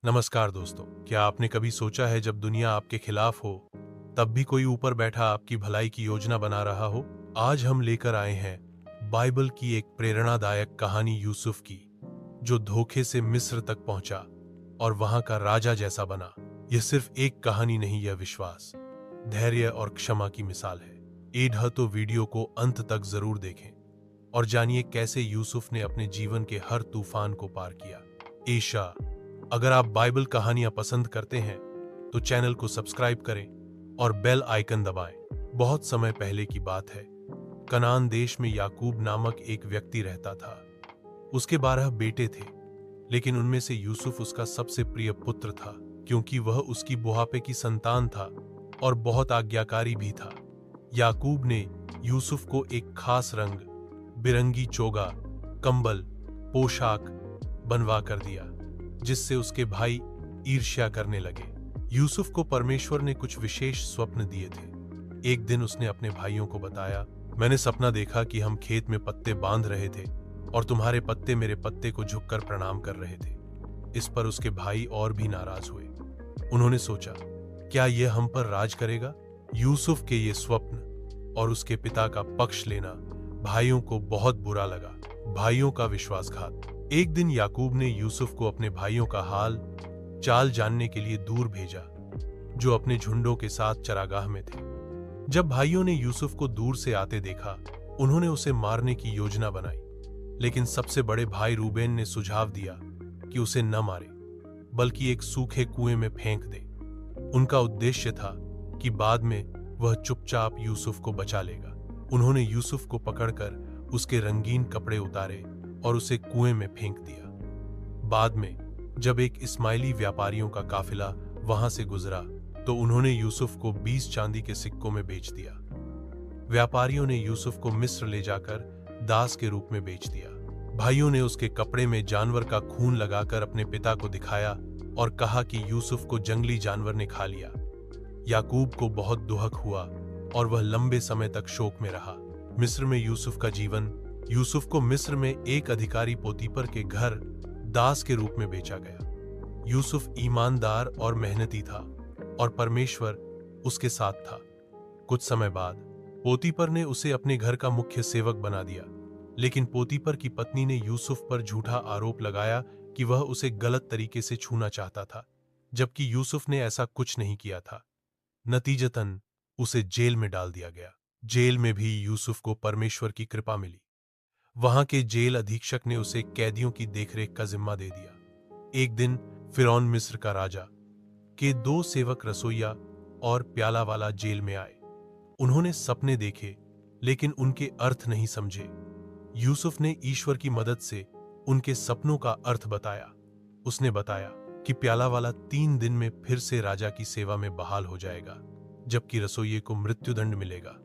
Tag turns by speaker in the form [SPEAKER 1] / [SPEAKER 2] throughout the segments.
[SPEAKER 1] नमस्कार दोस्तों। क्या आपने कभी सोचा है जब दुनिया आपके खिलाफ हो तब भी कोई ऊपर बैठा आपकी भलाई की योजना बना रहा हो? आज हम लेकर आए हैं बाइबल की एक प्रेरणादायक कहानी यूसुफ की, जो धोखे से मिस्र तक पहुंचा और वहां का राजा जैसा बना। यह सिर्फ एक कहानी नहीं, यह विश्वास, धैर्य और क्षमा की मिसाल है। तो वीडियो को अंत तक जरूर देखें और जानिए कैसे यूसुफ ने अपने जीवन के हर तूफान को पार किया। ईशा, अगर आप बाइबल कहानियां पसंद करते हैं तो चैनल को सब्सक्राइब करें और बेल आइकन दबाएं। बहुत समय पहले की बात है। कनान देश में याकूब नामक एक व्यक्ति रहता था। उसके 12 बेटे थे, लेकिन उनमें से यूसुफ उसका सबसे प्रिय पुत्र था, क्योंकि वह उसकी बुढ़ापे की संतान था और बहुत आज्ञाकारी भी था। याकूब ने यूसुफ को एक खास रंग बिरंगी चोगा, कंबल, पोशाक बनवा कर दिया, जिससे उसके भाई ईर्ष्या करने लगे। यूसुफ को परमेश्वर ने कुछ विशेष स्वप्न दिए थे। एक दिन उसने अपने भाइयों को बताया, मैंने सपना देखा कि हम खेत में पत्ते बांध रहे थे और तुम्हारे पत्ते मेरे पत्ते को झुककर प्रणाम कर रहे थे। इस पर उसके भाई और भी नाराज हुए। उन्होंने सोचा, क्या यह हम पर राज करेगा? यूसुफ के ये स्वप्न और उसके पिता का पक्ष लेना भाइयों को बहुत बुरा लगा। भाइयों का विश्वासघात। एक दिन याकूब ने यूसुफ को अपने भाइयों का हाल चाल जानने के लिए दूर भेजा, जो अपने झुंडों के साथ चरागाह में थे। जब भाइयों ने यूसुफ को दूर से आते देखा, उन्होंने उसे मारने की योजना बनाई, लेकिन सबसे बड़े भाई रूबेन ने सुझाव दिया कि उसे न मारे, बल्कि एक सूखे कुएं में फेंक दे। उनका उद्देश्य था कि बाद में वह चुपचाप यूसुफ को बचा लेगा। उन्होंने यूसुफ को पकड़कर उसके रंगीन कपड़े उतारे और उसे कुएं में फेंक दिया। बाद में जब एक इस्माइली व्यापारियों का काफिला वहां से गुजरा, तो उन्होंने यूसुफ को 20 चांदी के सिक्कों में बेच दिया। व्यापारियों ने यूसुफ को मिस्र ले जाकर दास के रूप में बेच दिया। भाइयों ने उसके कपड़े में जानवर का खून लगाकर अपने पिता को दिखाया और कहा कि यूसुफ को जंगली जानवर ने खा लिया। याकूब को बहुत दुख हुआ और वह लंबे समय तक शोक में रहा। मिस्र में यूसुफ का जीवन। यूसुफ को मिस्र में एक अधिकारी पोतीपर के घर दास के रूप में बेचा गया। यूसुफ ईमानदार और मेहनती था और परमेश्वर उसके साथ था। कुछ समय बाद पोतीपर ने उसे अपने घर का मुख्य सेवक बना दिया, लेकिन पोतीपर की पत्नी ने यूसुफ पर झूठा आरोप लगाया कि वह उसे गलत तरीके से छूना चाहता था, जबकि यूसुफ ने ऐसा कुछ नहीं किया था। नतीजतन उसे जेल में डाल दिया गया। जेल में भी यूसुफ को परमेश्वर की कृपा मिली। वहां के जेल अधीक्षक ने उसे कैदियों की देखरेख का जिम्मा दे दिया। एक दिन फिरौन मिस्र का राजा के 2 सेवक रसोइया और प्याला वाला जेल में आए। उन्होंने सपने देखे, लेकिन उनके अर्थ नहीं समझे। यूसुफ ने ईश्वर की मदद से उनके सपनों का अर्थ बताया। उसने बताया कि प्याला वाला 3 दिन में फिर से राजा की सेवा में बहाल हो जाएगा, जबकि रसोइये को मृत्युदंड मिलेगा।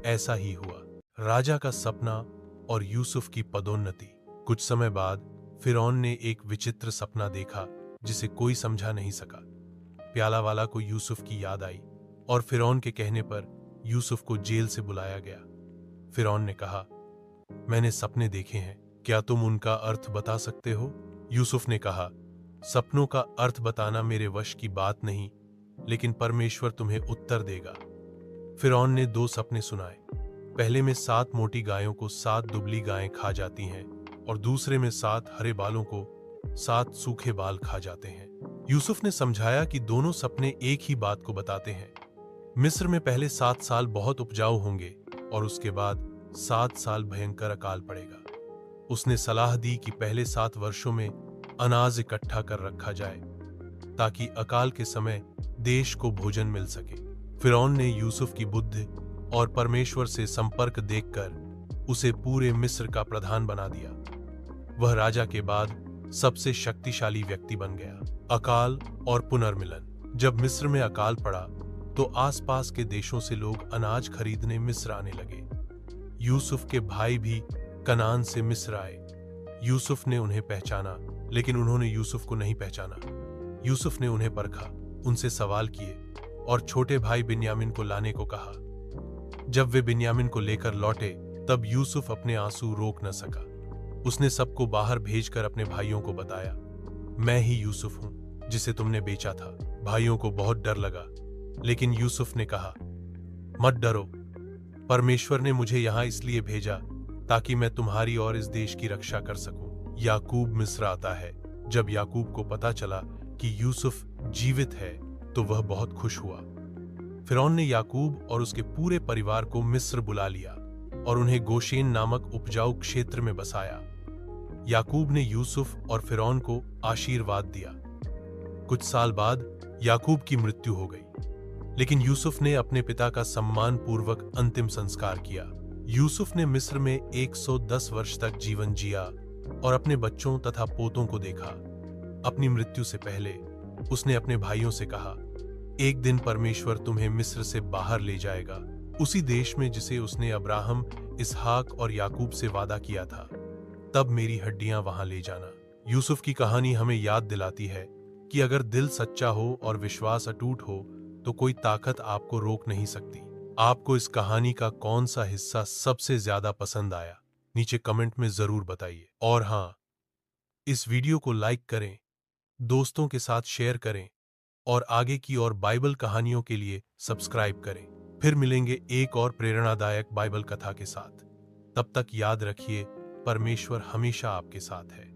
[SPEAKER 1] ऐसा ही हुआ। राजा का सपना और यूसुफ की पदोन्नति। कुछ समय बाद फिरौन ने एक विचित्र सपना देखा जिसे कोई समझा नहीं सका। प्याला वाला को यूसुफ की याद आई और फिरौन के कहने पर यूसुफ को जेल से बुलाया गया। फिरौन ने कहा, मैंने सपने देखे हैं, क्या तुम उनका अर्थ बता सकते हो? यूसुफ ने कहा, सपनों का अर्थ बताना मेरे वश की बात नहीं, लेकिन परमेश्वर तुम्हें उत्तर देगा। फिरौन ने 2 सपने सुनाए। पहले में 7 मोटी गायों को 7 दुबली गायें खा जाती हैं और दूसरे में 7 हरे बालों को 7 सूखे बाल खा जाते हैं। यूसुफ ने समझाया कि दोनों सपने एक ही बात को बताते हैं। मिस्र में पहले 7 साल बहुत उपजाऊ होंगे और उसके बाद 7 साल भयंकर अकाल पड़ेगा। उसने सलाह दी कि पहले 7 वर्षों में अनाज इकट्ठा कर रखा जाए, ताकि अकाल के समय देश को भोजन मिल सके। फिरौन ने यूसुफ की बुद्धि और परमेश्वर से संपर्क देखकर उसे पूरे मिस्र का प्रधान बना दिया। वह राजा के बाद सबसे शक्तिशाली व्यक्ति बन गया। अकाल और पुनर्मिलन। जब मिस्र में अकाल पड़ा, तो आसपास के देशों से लोग अनाज खरीदने मिस्र आने लगे। यूसुफ के भाई भी कनान से मिस्र आए। यूसुफ ने उन्हें पहचाना, लेकिन उन्होंने यूसुफ को नहीं पहचाना। यूसुफ ने उन्हें परखा, उनसे सवाल किए और छोटे भाई बिन्यामिन को लाने को कहा। जब वे बिन्यामिन को लेकर लौटे, तब यूसुफ अपने आंसू रोक न सका। उसने सबको बाहर भेजकर अपने भाइयों को बताया, मैं ही यूसुफ हूं जिसे तुमने बेचा था। भाइयों को बहुत डर लगा, लेकिन यूसुफ ने कहा, मत डरो, परमेश्वर ने मुझे यहाँ इसलिए भेजा ताकि मैं तुम्हारी और इस देश की रक्षा कर सकूं। याकूब मिस्र आता है। जब याकूब को पता चला कि यूसुफ जीवित है तो वह बहुत खुश हुआ। फिरौन ने याकूब और उसके पूरे परिवार को मिस्र बुला लिया और उन्हें गोशेन नामक उपजाऊ क्षेत्र में बसाया। याकूब ने यूसुफ और फिरौन को आशीर्वाद दिया। कुछ साल बाद याकूब की मृत्यु हो गई, लेकिन यूसुफ ने अपने पिता का सम्मान पूर्वक अंतिम संस्कार किया। यूसुफ ने मिस्र में 110 वर्ष तक जीवन जिया और अपने बच्चों तथा पोतों को देखा। अपनी मृत्यु से पहले उसने अपने भाइयों से कहा, एक दिन परमेश्वर तुम्हें मिस्र से बाहर ले जाएगा, उसी देश में जिसे उसने अब्राहम, इसहाक और याकूब से वादा किया था। तब मेरी हड्डियां वहां ले जाना। यूसुफ की कहानी हमें याद दिलाती है कि अगर दिल सच्चा हो और विश्वास अटूट हो तो कोई ताकत आपको रोक नहीं सकती। आपको इस कहानी का कौन सा हिस्सा सबसे ज्यादा पसंद आया, नीचे कमेंट में जरूर बताइए। और हाँ, इस वीडियो को लाइक करें, दोस्तों के साथ शेयर करें और आगे की और बाइबल कहानियों के लिए सब्सक्राइब करें। फिर मिलेंगे एक और प्रेरणादायक बाइबल कथा के साथ। तब तक याद रखिए, परमेश्वर हमेशा आपके साथ है।